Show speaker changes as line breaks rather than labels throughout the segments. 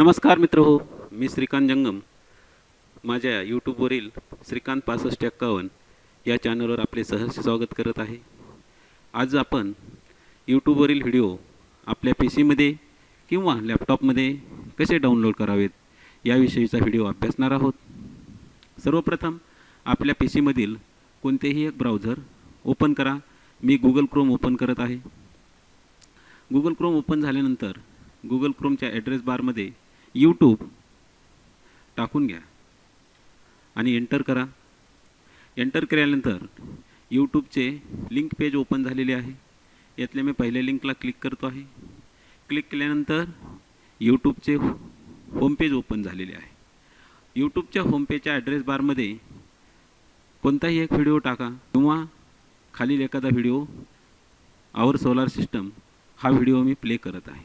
नमस्कार मित्र हो, मी श्रीकांत जंगम माझ्या यूट्यूबवरील श्रीकांत 6551 या चॅनलवर आपले सहर्ष स्वागत करत आहे. आज आपण यूट्यूबवरील व्हिडिओ आपल्या पी सीमध्ये किंवा लॅपटॉपमध्ये कसे डाउनलोड करावेत याविषयीचा व्हिडिओ अभ्यासणार आहोत. सर्वप्रथम आपल्या पी सीमधील कोणतेही एक ब्राउझर ओपन करा. मी गूगल क्रोम ओपन करत आहे. गूगल क्रोम ओपन झाल्यानंतर गूगल क्रोमच्या ॲड्रेस बारमध्ये यूट्यूब टाकून घ्या आणि एंटर करा. एंटर केल्यानंतर यूट्यूबचे लिंक पेज ओपन झालेले आहे. यातल्या मी पहिल्या लिंकला क्लिक करतो आहे. क्लिक केल्यानंतर यूट्यूबचे होम पेज ओपन झालेले आहे. यूट्यूबच्या होम पेजच्या ॲड्रेस बारमध्ये कोणताही एक व्हिडिओ टाका किंवा खालील एखादा व्हिडिओ आवर सोलार सिस्टम हा व्हिडिओ मी प्ले करत आहे.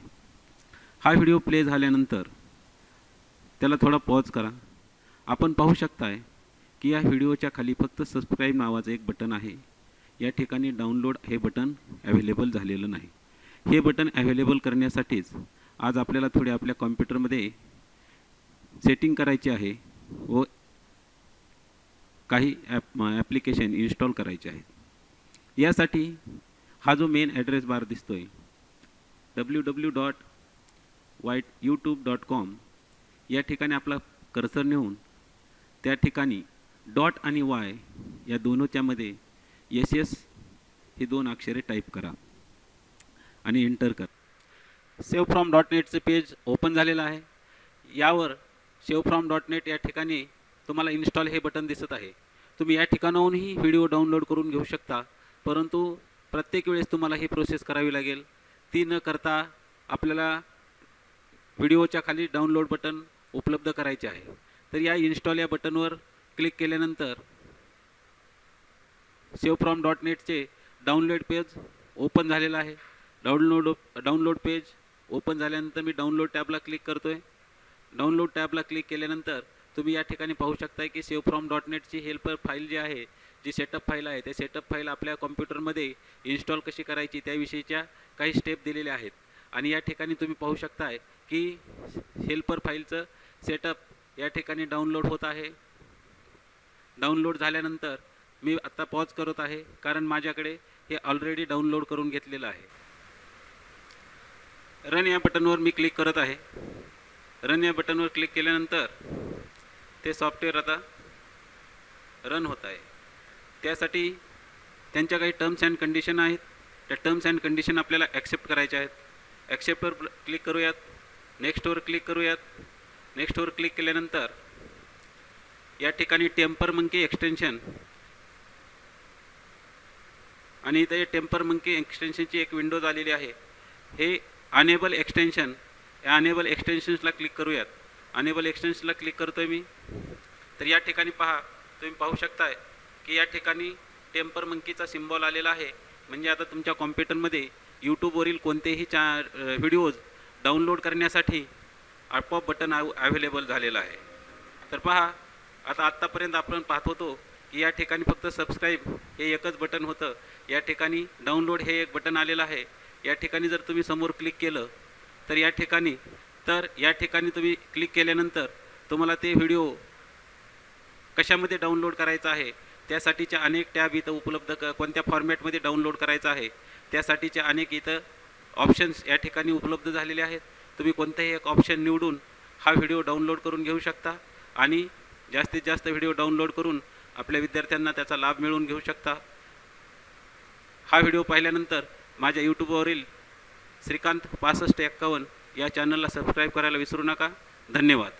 हा व्हिडिओ प्ले झाल्यानंतर त्याला थोडा पॉज करा. आपण पाहू शकताय की या व्हिडिओच्या खाली फक्त सबस्क्राईब नावाचं एक बटन आहे. या ठिकाणी डाउनलोड हे बटन अवेलेबल झालेलं नाही. हे बटन अवेलेबल करण्यासाठीच आज आपल्याला थोडे आपल्या कॉम्प्युटरमध्ये सेटिंग करायची आहे व काही ॲप्लिकेशन इन्स्टॉल करायचे आहेत. यासाठी हा जो मेन ॲड्रेस बार दिसतोय www.youtube.com या ठिकाणी आपला कर्सर नेऊन त्या ठिकाणी डॉट आणि वाय या दोनोच्यामध्ये SS ही दोन अक्षरे टाईप करा आणि एंटर करा. सेव्ह फ्रॉम .netचं पेज ओपन झालेलं आहे. यावर सेव्ह फ्रॉम .net या ठिकाणी तुम्हाला इन्स्टॉल हे बटन दिसत आहे. तुम्ही या ठिकाणाहूनही व्हिडिओ डाउनलोड करून घेऊ शकता, परंतु प्रत्येक वेळेस तुम्हाला ही प्रोसेस करावी लागेल. ती न करता आपल्याला व्हिडिओच्या खाली डाउनलोड बटन उपलब्ध करायचे आहे. तर या इन्स्टॉल या बटनवर क्लिक केल्यानंतर सेव्ह फ्रॉम .netचे डाउनलोड पेज ओपन झालेलं आहे. डाउनलोड पेज ओपन झाल्यानंतर मी डाउनलोड टॅबला क्लिक करतो आहे. डाउनलोड टॅबला क्लिक केल्यानंतर तुम्ही या ठिकाणी पाहू शकता की सेव्ह फ्रॉम .netची हेल्पर फाईल जी आहे, जी सेटअप फाईल आहे, त्या सेटअप फाईल आपल्या कॉम्प्युटरमध्ये इन्स्टॉल कशी करायची त्याविषयीच्या काही स्टेप दिलेल्या आहेत. आणि या ठिकाणी तुम्ही पाहू शकताय की हेल्पर फाईलचं सेटअप या ठिकाणी डाउनलोड होत आहे. डाउनलोड झाल्यानंतर मी आत्ता पॉज करत आहे, कारण माझ्याकडे हे ऑलरेडी डाउनलोड करून घेतलेलं आहे. रन या बटनवर मी क्लिक करत आहे. रन या बटनवर क्लिक केल्यानंतर ते सॉफ्टवेअर आता रन होत आहे. त्यासाठी त्यांच्या काही टर्म्स अँड कंडिशन आहेत. त्या टर्म्स अँड कंडिशन आपल्याला ॲक्सेप्ट करायच्या आहेत. ॲक्सेप्टवर क्लिक करूयात. नेक्स्टवर क्लिक करूयात. नेक्स्टवर क्लिक केल्यानंतर या ठिकाणी टेम्पर मंकी एक्सटेन्शन आणि इथे टेम्पर मंकी एक्सटेन्शनची एक विंडो आलेली आहे. हे अनेबल एक्सटेन्शन, या अनेबल एक्सटेन्शन्सला क्लिक करूयात. अनेबल एक्सटेन्शनला क्लिक करतो आहे मी. तर या ठिकाणी तुम्ही पाहू शकताय की या ठिकाणी टेम्पर मंकीचा सिम्बॉल आलेला आहे. म्हणजे आता तुमच्या कॉम्प्युटरमध्ये यूट्यूबवरील कोणतेही व्हिडिओज डाउनलोड करण्यासाठी आपोआप बटन अवेलेबल झालेलं आहे. तर पहा, आत्तापर्यंत आपण पाहत होतो की या ठिकाणी फक्त सबस्क्राईब हे एकच बटन होतं. या ठिकाणी डाउनलोड हे एक बटन आलेलं आहे. या ठिकाणी जर तुम्ही समोर क्लिक केलं तर या ठिकाणी तुम्ही क्लिक केल्यानंतर तुम्हाला ते व्हिडिओ कशामध्ये डाउनलोड करायचा आहे त्यासाठीच्या अनेक टॅब इथं उपलब्ध, कोणत्या फॉर्मॅटमध्ये डाउनलोड करायचं आहे त्यासाठीचे अनेक इथं ऑप्शन्स या ठिकाणी उपलब्ध झालेले आहेत. तुम्ही कोणताही एक ऑप्शन निवडून हा व्हिडिओ डाउनलोड करून घेऊ शकता आणि जास्तीत जास्त व्हिडिओ डाउनलोड करून आपल्या विद्यार्थ्यांना त्याचा लाभ मिळवून घेऊ शकता. हा व्हिडिओ पाहिल्यानंतर माझ्या यूट्यूबवरील श्रीकांत 6551 या चॅनलला सबस्क्राईब करायला विसरू नका. धन्यवाद.